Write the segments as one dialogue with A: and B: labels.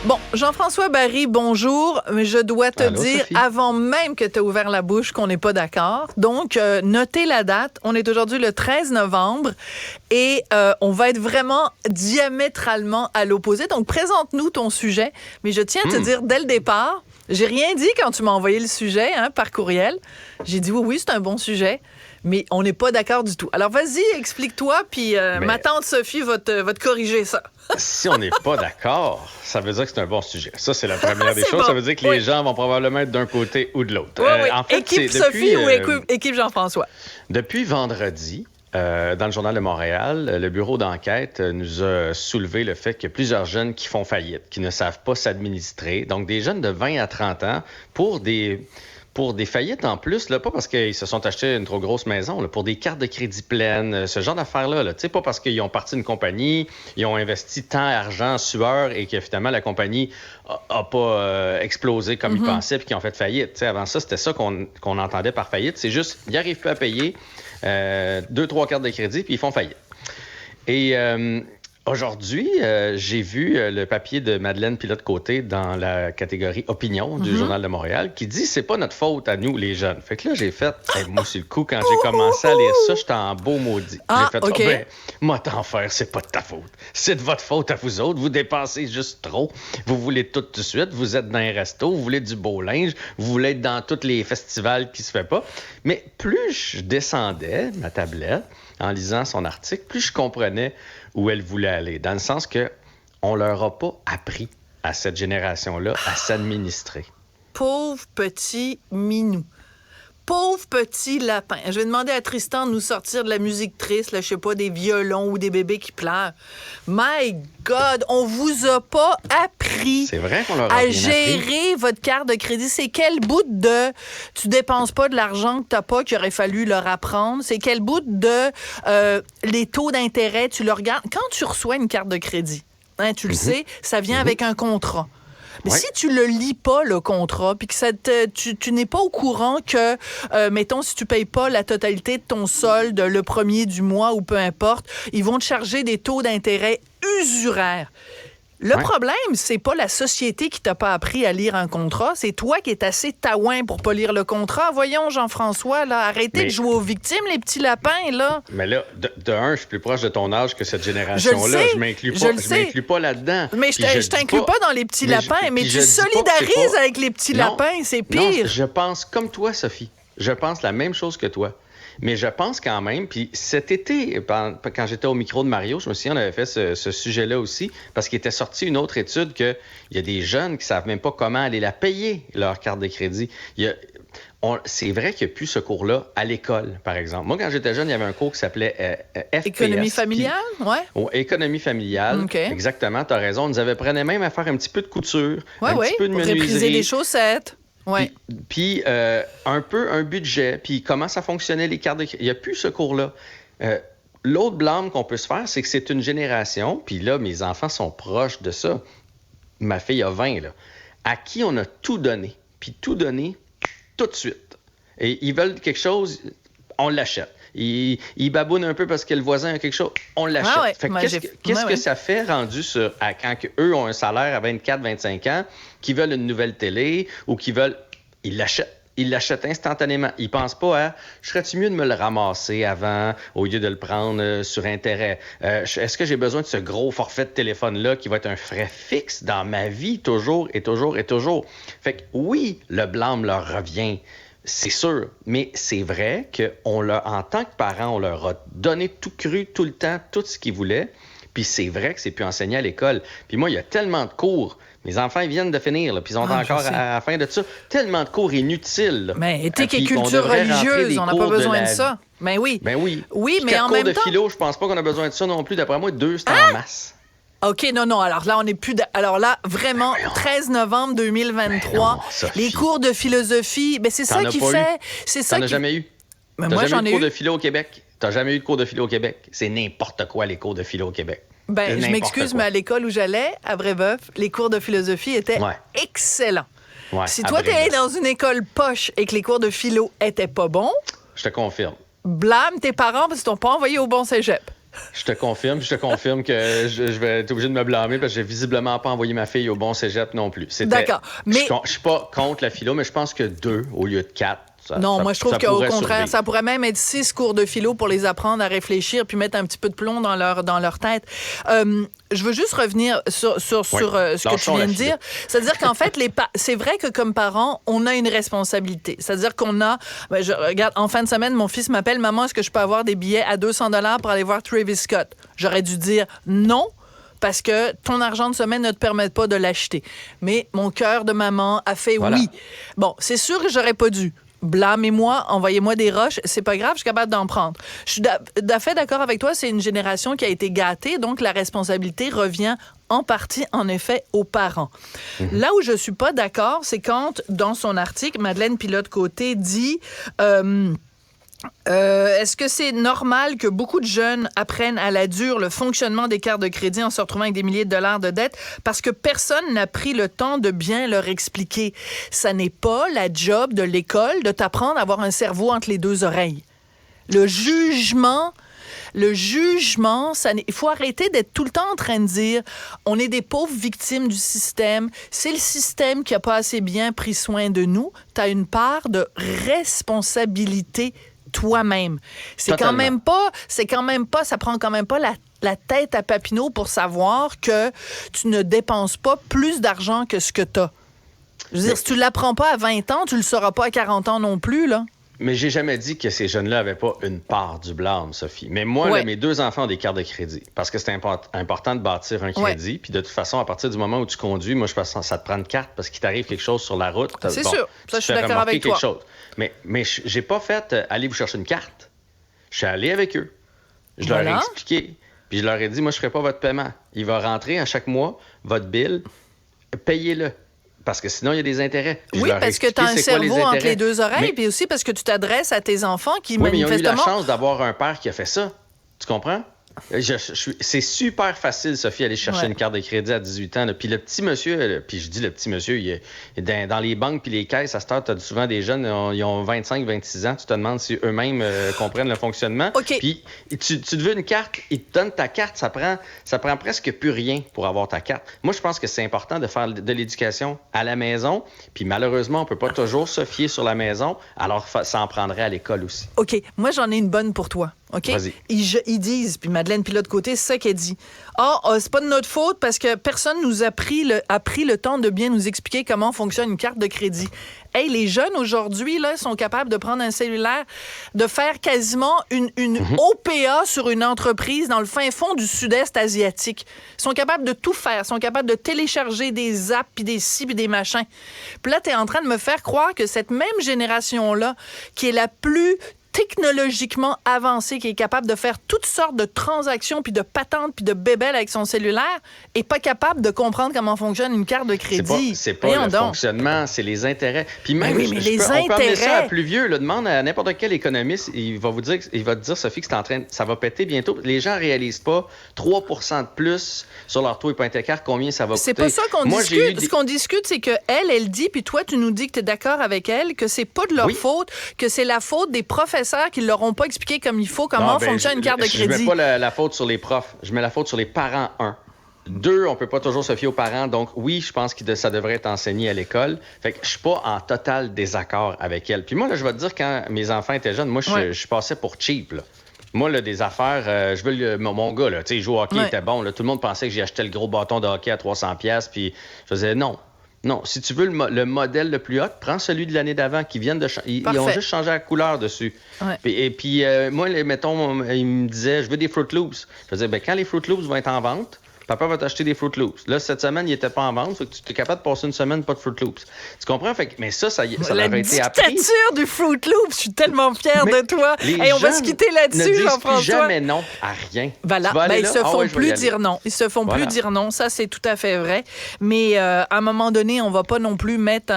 A: Bon, Jean-François Barry, bonjour. Mais je dois te
B: Allô,
A: dire,
B: Sophie?
A: avant même que tu aies ouvert la bouche, qu'on n'est pas d'accord. Donc, notez la date. On est aujourd'hui le 13 novembre et on va être vraiment diamétralement à l'opposé. Donc, présente-nous ton sujet. Mais je tiens à te dire dès le départ, j'ai rien dit quand tu m'as envoyé le sujet par courriel. J'ai dit oui, c'est un bon sujet. Mais on n'est pas d'accord du tout. Alors, vas-y, explique-toi, puis ma tante Sophie va te corriger ça.
B: Si on n'est pas d'accord, ça veut dire que c'est un bon sujet. Ça, c'est la première des
A: C'est
B: choses.
A: bon.
B: Ça veut dire que les gens vont probablement être d'un côté ou de l'autre.
A: Oui.
B: En fait,
A: équipe
B: c'est
A: Sophie
B: depuis,
A: ou équipe Jean-François?
B: depuis vendredi, dans le Journal de Montréal, le bureau d'enquête nous a soulevé le fait qu'il y a plusieurs jeunes qui font faillite, qui ne savent pas s'administrer. Donc, des jeunes de 20 à 30 ans pour des faillites en plus, là, pas parce qu'ils se sont achetés une trop grosse maison, là, pour des cartes de crédit pleines, ce genre d'affaires-là. Là. Pas parce qu'ils ont parti d'une compagnie, ils ont investi tant d'argent, sueur, et que finalement la compagnie n'a pas explosé comme ils pensaient puis qu'ils ont fait faillite. T'sais, avant ça, c'était ça qu'on entendait par faillite. C'est juste, ils n'arrivent pas à payer 2-3 cartes de crédit puis ils font faillite. Et aujourd'hui, j'ai vu le papier de Madeleine Pilote-Côté dans la catégorie Opinion du Journal de Montréal qui dit c'est pas notre faute à nous, les jeunes. Fait que là, j'ai fait, moi, sur le coup, quand j'ai commencé à lire ça, j'étais en beau maudit. J'ai fait,
A: OK.
B: moi, t'en faire, c'est pas de ta faute. C'est de votre faute à vous autres. Vous dépensez juste trop. Vous voulez tout de suite. Vous êtes dans un resto. Vous voulez du beau linge. Vous voulez être dans tous les festivals qui se fait pas. Mais plus je descendais ma tablette en lisant son article, plus je comprenais où elle voulait aller. Dans le sens que on leur a pas appris à cette génération-là à s'administrer.
A: Pauvre petit minou. Pauvre petit lapin. Je vais demander à Tristan de nous sortir de la musique triste, là, je sais pas, des violons ou des bébés qui pleurent. My God, on vous a pas appris
B: C'est vrai qu'on leur a
A: à
B: rien
A: gérer
B: appris.
A: votre carte de crédit. C'est quel bout de tu dépenses pas de l'argent que t'as pas qu'il aurait fallu leur apprendre? C'est quel bout de les taux d'intérêt, tu le regardes? Quand tu reçois une carte de crédit, tu le sais, ça vient avec un contrat. Mais
B: Ouais.
A: si tu le lis pas, le contrat, puis que tu n'es pas au courant que, mettons, si tu payes pas la totalité de ton solde le premier du mois ou peu importe, ils vont te charger des taux d'intérêt usuraires. Le problème, c'est pas la société qui t'a pas appris à lire un contrat, c'est toi qui es assez taouin pour pas lire le contrat. Voyons, Jean-François, là, arrêtez de jouer aux victimes, les petits lapins, là.
B: Mais là, de un, je suis plus proche de ton âge que cette génération-là.
A: sais,
B: Je m'inclus
A: je
B: pas,
A: le
B: je
A: sais.
B: m'inclus pas là-dedans.
A: Mais
B: Puis
A: je
B: dis
A: t'inclus pas dans les petits lapins, mais
B: puis
A: tu
B: je dis pas que c'est
A: solidarises
B: pas-
A: avec les petits
B: Non,
A: lapins, c'est
B: Non,
A: pire.
B: je pense comme toi, Sophie. Je pense la même chose que toi. Mais je pense quand même, puis cet été, quand j'étais au micro de Mario, je me souviens, on avait fait ce sujet-là aussi, parce qu'il était sorti une autre étude qu'il y a des jeunes qui savent même pas comment aller la payer, leur carte de crédit. C'est vrai qu'il n'y a plus ce cours-là à l'école, par exemple. Moi, quand j'étais jeune, il y avait un cours qui s'appelait FPS.
A: Économie familiale,
B: Économie familiale,
A: OK.
B: exactement, tu as raison. On nous avait prenait même à faire un petit peu de couture,
A: Oui,
B: un
A: oui,
B: petit peu de
A: pour répriser
B: menuiserie.
A: des chaussettes. Oui.
B: Puis un peu un budget, puis comment ça fonctionnait les cartes de crédit. Il n'y a plus ce cours-là. L'autre blâme qu'on peut se faire, c'est que c'est une génération, puis là, mes enfants sont proches de ça. Ma fille a 20, là, à qui on a tout donné, puis tout donné tout de suite. Et ils veulent quelque chose, on l'achète. Ils babounent un peu parce que le voisin a quelque chose, on l'achète.
A: Ah ouais,
B: Fait que
A: moi,
B: qu'est-ce que ça fait rendu quand eux ont un salaire à 24-25 ans, qui veulent une nouvelle télé ou qui veulent... Ils l'achètent. Ils l'achètent instantanément. Ils pensent pas à « serais-tu mieux de me le ramasser avant au lieu de le prendre sur intérêt? Est-ce que j'ai besoin de ce gros forfait de téléphone-là qui va être un frais fixe dans ma vie toujours et toujours et toujours? » Fait que oui, le blâme leur revient. C'est sûr, mais c'est vrai en tant que parents, on leur a donné tout cru, tout le temps, tout ce qu'ils voulaient. Puis c'est vrai que c'est plus enseigné à l'école. Puis moi, il y a tellement de cours. Mes enfants, ils viennent de finir, là, puis ils sont encore à la fin de ça. Tellement de cours inutiles. Là.
A: Mais éthique et
B: Puis on
A: culture
B: devrait rentrer
A: religieuse,
B: des
A: on n'a pas
B: cours
A: besoin de
B: la-
A: ça. Ben oui.
B: Ben oui.
A: Oui,
B: Puis
A: mais
B: quatre
A: en
B: cours
A: même
B: de
A: temps...
B: philo, je pense pas qu'on a besoin de ça non plus. D'après moi, 2, c'est en masse.
A: OK, non. Alors là, on n'est plus... Alors là, vraiment, 13 novembre 2023,
B: Ben non, Sophie.
A: les cours de philosophie, ben c'est ça
B: T'en as
A: qui
B: pas
A: fait...
B: eu?
A: C'est ça
B: T'en as
A: qui...
B: jamais eu?
A: Mais
B: T'as
A: moi,
B: jamais
A: j'en
B: eu de
A: ai
B: cours
A: eu.
B: de philo au Québec? T'as jamais eu de cours de philo au Québec? C'est n'importe quoi, les cours de philo au Québec.
A: Ben, je
B: N'importe
A: m'excuse,
B: quoi.
A: mais à l'école où j'allais, à Brébeuf, les cours de philosophie étaient
B: Ouais.
A: excellents.
B: Ouais,
A: Si
B: à
A: toi, t'es allé
B: Brébeuf.
A: dans une école poche et que les cours de philo étaient pas bons,
B: Je te confirme.
A: blâme tes parents parce qu'ils t'ont pas envoyé au bon cégep.
B: Je te confirme que je vais être obligé de me blâmer parce que j'ai visiblement pas envoyé ma fille au bon cégep non plus.
A: D'accord. Mais
B: je suis pas contre la philo, mais je pense que 2 au lieu de 4.
A: Non, moi, je trouve qu'au contraire,
B: survivre.
A: ça pourrait même être 6 cours de philo pour les apprendre à réfléchir puis mettre un petit peu de plomb dans leur tête. Je veux juste revenir sur ce que tu viens de dire. C'est-à-dire qu'en fait, c'est vrai que comme parents, on a une responsabilité. C'est-à-dire qu'on a... je regarde, en fin de semaine, mon fils m'appelle « Maman, est-ce que je peux avoir des billets à 200 $ pour aller voir Travis Scott? » J'aurais dû dire non, parce que ton argent de semaine ne te permet pas de l'acheter. Mais mon cœur de maman a fait oui. Bon, c'est sûr que j'aurais pas dû. Blâmez-moi, envoyez-moi des roches, c'est pas grave, je suis capable d'en prendre. Je suis fait d'accord avec toi, c'est une génération qui a été gâtée, donc la responsabilité revient en partie, en effet, aux parents. Là où je suis pas d'accord, c'est quand, dans son article, Madeleine Pilote-Côté dit... est-ce que c'est normal que beaucoup de jeunes apprennent à la dure le fonctionnement des cartes de crédit en se retrouvant avec des milliers de dollars de dettes parce que personne n'a pris le temps de bien leur expliquer? Ça n'est pas la job de l'école de t'apprendre à avoir un cerveau entre les deux oreilles. Le jugement, il faut arrêter d'être tout le temps en train de dire on est des pauvres victimes du système, c'est le système qui n'a pas assez bien pris soin de nous. Tu as une part de responsabilité toi-même. C'est quand même pas, ça prend quand même pas la tête à Papineau pour savoir que tu ne dépenses pas plus d'argent que ce que tu as. Je veux dire, si tu l'apprends pas à 20 ans, tu le sauras pas à 40 ans non plus, là.
B: Mais j'ai jamais dit que ces jeunes-là avaient pas une part du blâme, Sophie. Mais moi, là, mes 2 enfants ont des cartes de crédit. Parce que c'est important de bâtir un crédit. Puis de toute façon, à partir du moment où tu conduis, moi, je pense que ça te prend une carte parce qu'il t'arrive quelque chose sur la route.
A: C'est sûr. Ça, je suis d'accord avec toi.
B: Chose. Mais j'ai pas fait allez vous chercher une carte. Je suis allé avec eux. Je leur ai expliqué. Puis je leur ai dit, moi, je ferai pas votre paiement. Il va rentrer à chaque mois, votre bill, payez-le. Parce que sinon, il y a des intérêts.
A: Oui, parce que tu as un cerveau entre les deux oreilles, puis aussi parce que tu t'adresses à tes enfants qui manifestement...
B: mais ils ont eu la chance d'avoir un père qui a fait ça. Tu comprends? C'est super facile, Sophie, aller chercher une carte de crédit à 18 ans. Là. Puis le petit monsieur, puis je dis le petit monsieur, il est dans les banques puis les caisses, à cette heure, tu as souvent des jeunes, ils ont 25, 26 ans. Tu te demandes si eux-mêmes comprennent le fonctionnement.
A: Okay.
B: Puis tu te veux une carte, ils te donnent ta carte, ça prend presque plus rien pour avoir ta carte. Moi, je pense que c'est important de faire de l'éducation à la maison. Puis malheureusement, on peut pas toujours se fier sur la maison. Alors, ça en prendrait à l'école aussi.
A: OK. Moi, j'en ai une bonne pour toi. OK?
B: Vas-y.
A: Ils disent, puis Madeleine Pilote-Côté, c'est ça qu'elle dit. C'est pas de notre faute parce que personne nous a pris le temps de bien nous expliquer comment fonctionne une carte de crédit. Hey, les jeunes aujourd'hui, là, sont capables de prendre un cellulaire, de faire quasiment une OPA sur une entreprise dans le fin fond du sud-est asiatique. Ils sont capables de tout faire. Ils sont capables de télécharger des apps, puis des ci, puis des machins. Puis là, t'es en train de me faire croire que cette même génération-là, qui est la plus technologiquement avancé, qui est capable de faire toutes sortes de transactions, puis de patentes, puis de bébelles avec son cellulaire, est pas capable de comprendre comment fonctionne une carte de crédit.
B: C'est pas le fonctionnement, c'est les intérêts. Puis même,
A: mais les intérêts...
B: on peut amener ça à plus vieux. Là, demande à n'importe quel économiste, il va te dire, Sophie, que ça va péter bientôt. Les gens réalisent pas 3% de plus sur leur taux hypothécaire, combien ça va coûter.
A: C'est pas ça qu'on discute. Ce qu'on discute, c'est qu'elle dit, puis toi, tu nous dis que tu es d'accord avec elle, que c'est pas de leur faute, que c'est la faute des professeurs qui ne leur ont pas expliqué comme il faut comment fonctionne une carte de crédit.
B: Je mets pas la faute sur les profs. Je mets la faute sur les parents, 1. 2, on peut pas toujours se fier aux parents. Donc, oui, je pense que ça devrait être enseigné à l'école. Fait que je suis pas en total désaccord avec elle. Puis moi, là, je vais te dire, quand mes enfants étaient jeunes, moi, je passais pour cheap, là. Moi, là, des affaires, je veux mon gars, là, tu sais, il joue au hockey, il était bon. Là, tout le monde pensait que j'ai acheté le gros bâton de hockey à 300$. Puis je disais non. Non, si tu veux le modèle le plus hot, prends celui de l'année d'avant qui viennent de changer. Ils ont juste changé la couleur dessus. Ouais. Et puis, moi, mettons, ils me disaient, je veux des Fruit Loops. Je disais, quand les Fruit Loops vont être en vente, papa va t'acheter des Fruit Loops. Là, cette semaine, il n'était pas en vente. Fait que tu es capable de passer une semaine pas de Fruit Loops. Tu comprends? Fait que, mais ça avait été appris.
A: La dictature du Fruit Loops. Je suis tellement fière de toi. Et on va se quitter là-dessus, Jean-François.
B: Ne disent jamais non à rien.
A: Voilà. Ils se font plus dire non. Ils se font plus dire non. Ça, c'est tout à fait vrai. Mais à un moment donné, on va pas non plus mettre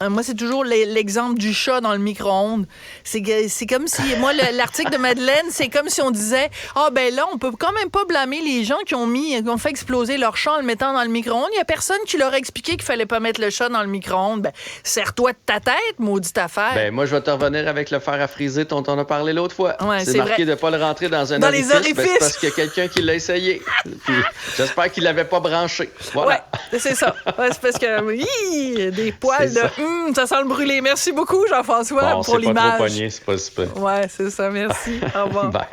A: Moi, c'est toujours l'exemple du chat dans le micro-ondes. C'est comme si, moi, l'article de Madeleine, c'est comme si on disait, ben là, on peut quand même pas blâmer les gens qui ont fait exploser leur chat en le mettant dans le micro-ondes. Il y a personne qui leur a expliqué qu'il fallait pas mettre le chat dans le micro-ondes. Ben, serre-toi de ta tête, maudite affaire.
B: Ben, moi, je vais te revenir avec le fer à friser dont on a parlé l'autre fois.
A: Ouais,
B: c'est marqué de pas le rentrer dans un orifice.
A: Les orifices.
B: Ben, c'est parce qu'il y a quelqu'un qui l'a essayé. Puis, j'espère qu'il l'avait pas branché. Voilà.
A: Ouais, c'est ça. Ouais, c'est parce que, des poils de... ça sent le brûler. Merci beaucoup, Jean-François, pour l'image.
B: C'est pas trop pogné, c'est pas super.
A: Ouais, c'est ça. Merci. Au revoir.
B: Bye.